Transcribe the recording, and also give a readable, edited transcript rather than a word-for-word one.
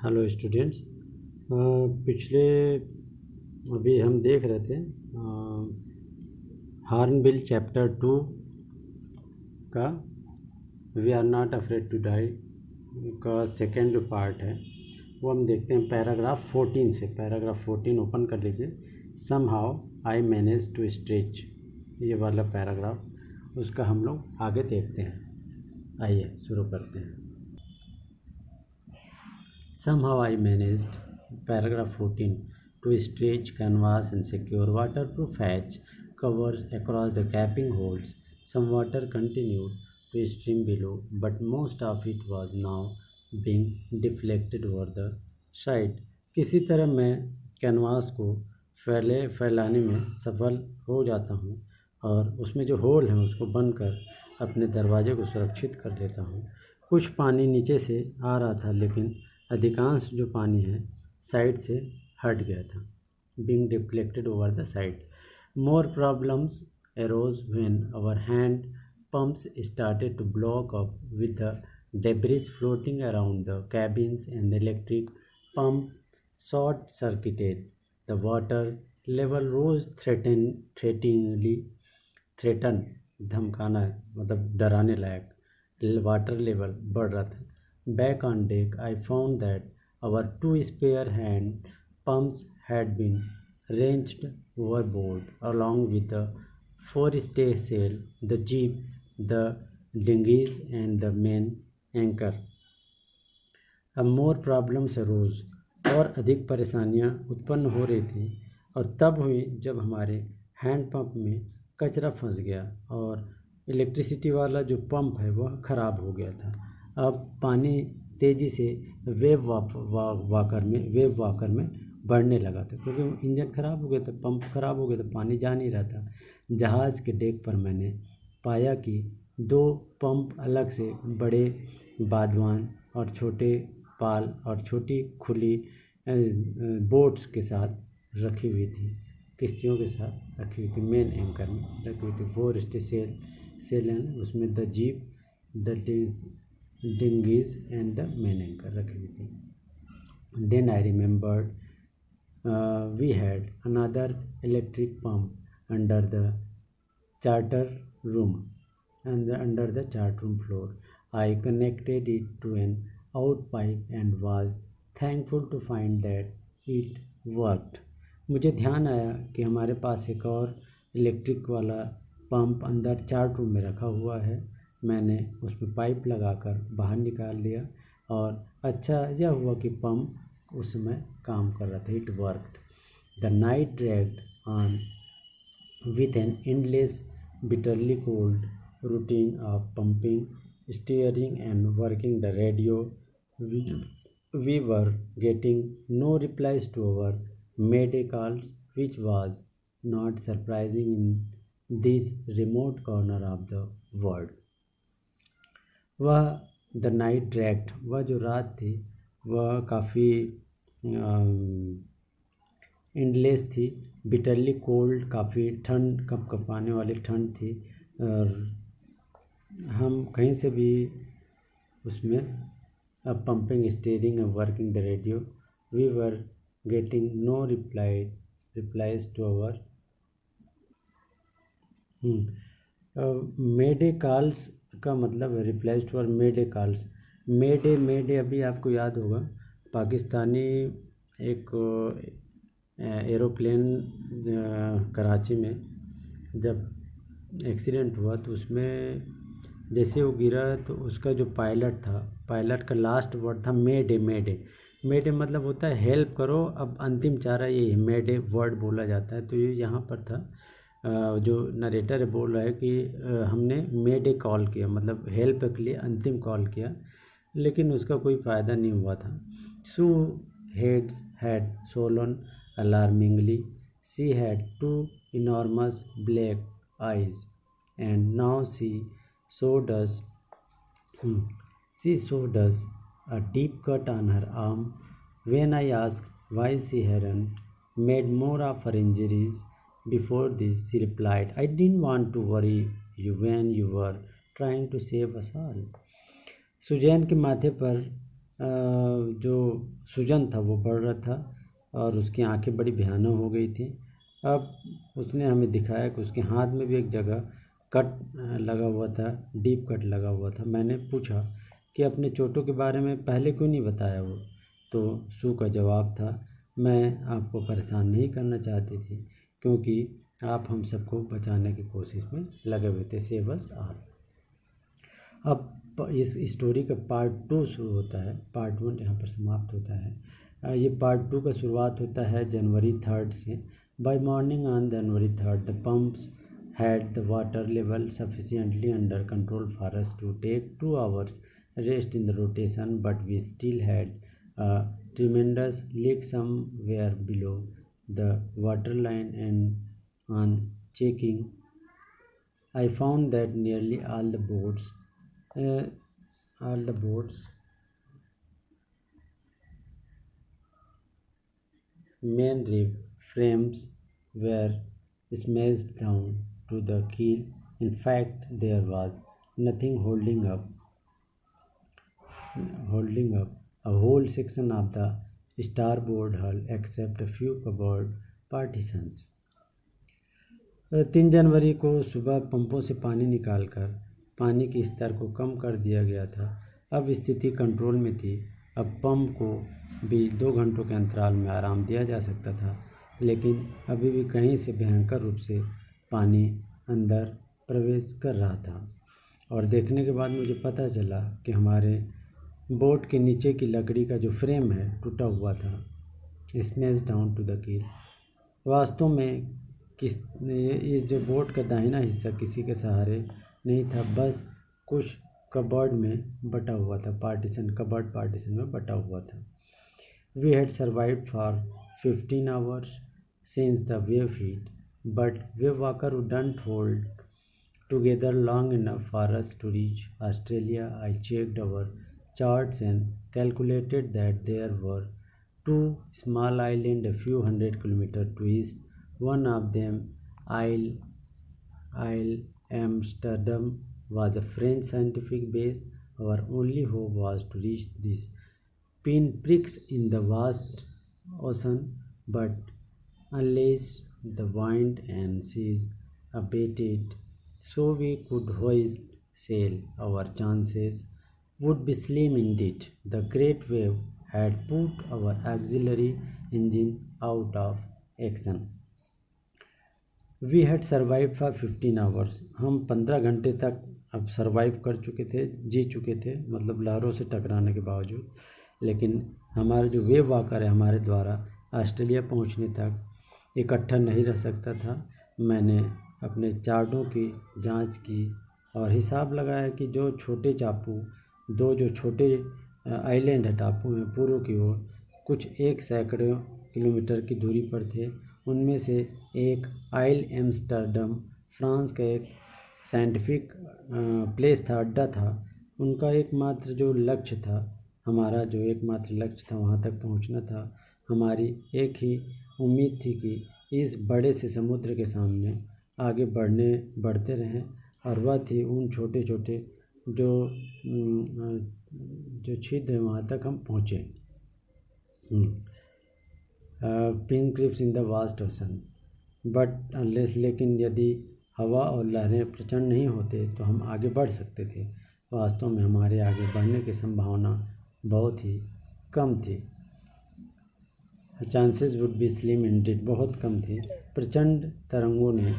Hello students. पिछले अभी हम देख रहे थे हॉर्नबिल चैप्टर 2 का we are not afraid to die का सेकेंड जो पार्ट है वो हम देखते हैं पैराग्राफ 14 से। पैराग्राफ 14 ओपन कर लीजिए। Somehow I manage to stretch, ये वाला पैराग्राफ, उसका हम लोग आगे देखते हैं। आइए शुरू करते हैं। Somehow I managed, paragraph 14, to stretch canvas and secure waterproof hatch covers across the gaping holes. Some water continued to stream below, but most of it was now being deflected over the side. किसी तरह मैं canvas को फैलाने में सफल हो जाता हूँ और उसमें जो होल है उसको बंद कर अपने दरवाजे को सुरक्षित कर लेता हूँ। कुछ पानी नीचे से आ रहा था, लेकिन अधिकांश जो पानी है साइड से हट गया था, being deflected over the side. More problems arose when our hand pumps started to block up with the debris floating around the cabins and the electric pump short-circuited. The water level rose threaten धमकाना मतलब डराने लायक, water level बढ़ रहा था। Back on deck, I found that our two spare hand pumps had been wrenched overboard, along with the forestaysail, the jib, the dinghies, and the main anchor. अब more problems arose, और अधिक परेशानियां उत्पन्न हो रही थी, और तब हुई जब हमारे हैंड पंप में कचरा फंस गया और इलेक्ट्रिसिटी वाला जो पंप है वह ख़राब हो गया था। अब पानी तेज़ी से वेव वाकर में बढ़ने लगा था, क्योंकि इंजन ख़राब हो गया था, पंप ख़राब हो गया था, पानी जा नहीं रहा था। जहाज़ के डेक पर मैंने पाया कि दो पंप अलग से बड़े बादवान और छोटे पाल और छोटी खुली बोट्स के साथ रखी हुई थी, किश्तियों के साथ रखी हुई थी, मेन एंकर में रखी हुई थी। फोर सेल है उसमें, the jeep, the dinghies and the main anchor रखी हुई थी। Then I remembered we had another electric pump under the charter room and under the chart room floor. I connected it to an outpipe and was thankful to find that it worked. मुझे ध्यान आया कि हमारे पास एक और electric वाला pump अंदर chart room में रखा हुआ है। मैंने उसमें पाइप लगाकर बाहर निकाल दिया, और अच्छा यह हुआ कि पंप उस समय काम कर रहा था। It worked. The night dragged on with an endless bitterly cold routine of pumping, steering and working the radio. We were getting no replies to our mayday calls, which was not surprising in this remote corner of the world. वह the night dragged, वह जो रात थी वह काफ़ी endless थी, bitterly cold, काफ़ी ठंड, कँपकँपाने वाली ठंड थी, और हम कहीं से भी उसमें pumping, steering and working the radio, we were getting no replies to our mayday calls का मतलब replies to our mayday calls. Mayday अभी आपको याद होगा, पाकिस्तानी एक एरोप्लेन कराची में जब एक्सीडेंट हुआ तो उसमें जैसे वो गिरा तो उसका जो पायलट था, पायलट का लास्ट वर्ड था मेडे। मेडे मतलब होता है हेल्प करो। अब अंतिम चारा ये मेडे वर्ड बोला जाता है। तो ये यहाँ पर था, जो नरेटर है बोल रहा है कि हमने मेडे कॉल किया, मतलब हेल्प के लिए अंतिम कॉल किया, लेकिन उसका कोई फ़ायदा नहीं हुआ था। Sue heads had swollen alarmingly, she had two enormous black eyes, and now she showed us a deep cut on her arm. When I asked why she hadn't made more of her injuries before this, she replied, I didn't want to worry you when you were trying to save us all. Suzanne के माथे पर जो सूजन था वो बढ़ रहा था और उसकी आंखें बड़ी भयानक हो गई थी। अब उसने हमें दिखाया कि उसके हाथ में भी एक जगह कट लगा हुआ था, डीप कट लगा हुआ था। मैंने पूछा कि अपने चोटों के बारे में पहले क्यों नहीं बताया वो। तो सू का जवाब था, मैं आपको परेशान नहीं करना चाहती थी क्योंकि आप हम सबको बचाने की कोशिश में लगे हुए थे। Save us all. अब इस स्टोरी का पार्ट 2 शुरू होता है। पार्ट 1 यहाँ पर समाप्त होता है। ये पार्ट 2 का शुरुआत होता है जनवरी 3 से। By morning on January 3 the pumps had the water level sufficiently under control for us to take 2 hours rest in the rotation, but we still had a tremendous leak somewhere below the water line, and on checking I found that nearly uh, all the boats main rib frames were smashed down to the keel. In fact, there was nothing holding up a whole section of the starboard hull except a few cupboard partitions. 3 जनवरी को सुबह पंपों से पानी निकालकर पानी के स्तर को कम कर दिया गया था। अब स्थिति कंट्रोल में थी। अब पंप को भी 2 घंटों के अंतराल में आराम दिया जा सकता था, लेकिन अभी भी कहीं से भयंकर रूप से पानी अंदर प्रवेश कर रहा था। और देखने के बाद मुझे पता चला कि हमारे बोट के नीचे की लकड़ी का जो फ्रेम है टूटा हुआ था। स्मैश डाउन टू द कील। वास्तव में इस जो बोट का दाहिना हिस्सा किसी के सहारे नहीं था, बस कुछ कबर्ड में बटा हुआ था, कबर्ड पार्टीशन में बटा हुआ था। We had survived for 15 hours since the wave hit, but wave walker wouldn't hold together long enough for us to reach Australia. I checked our charts and calculated that there were 2 small islands a few hundred kilometers to east. One of them, Isle Amsterdam, was a French scientific base. Our only hope was to reach these pinpricks in the vast ocean, but unless the wind and seas abated so we could hoist sail, our chances would be slim indeed. The great wave had put our auxiliary engine out of action. We had survive for 15 hours. हम 15 घंटे तक अब survive कर चुके थे, जी चुके थे, मतलब लहरों से टकराने के बावजूद। लेकिन हमारा जो वेव वॉकर है हमारे द्वारा ऑस्ट्रेलिया पहुंचने तक इकट्ठा नहीं रह सकता था। मैंने अपने चार्टों की जांच की और हिसाब लगाया कि जो छोटे आइलैंड है, टापू हैं पूर्व की ओर, कुछ 1 सैकड़ों किलोमीटर की दूरी पर थे। उनमें से एक आइल एम्स्टर्डम फ्रांस का एक साइंटिफिक प्लेस था, अड्डा था। उनका एकमात्र जो लक्ष्य था, हमारा जो एकमात्र लक्ष्य था वहाँ तक पहुँचना था। हमारी एक ही उम्मीद थी कि इस बड़े से समुद्र के सामने आगे बढ़ते रहें, और वह थी उन छोटे छोटे जो छिद्र हैं वहाँ तक हम पहुँचे। Pinpricks in the vast ocean but unless, लेकिन यदि हवा और लहरें प्रचंड नहीं होते तो हम आगे बढ़ सकते थे। वास्तव में हमारे आगे बढ़ने की संभावना बहुत ही कम थी। Chances would be slim ended, बहुत कम थी। प्रचंड तरंगों ने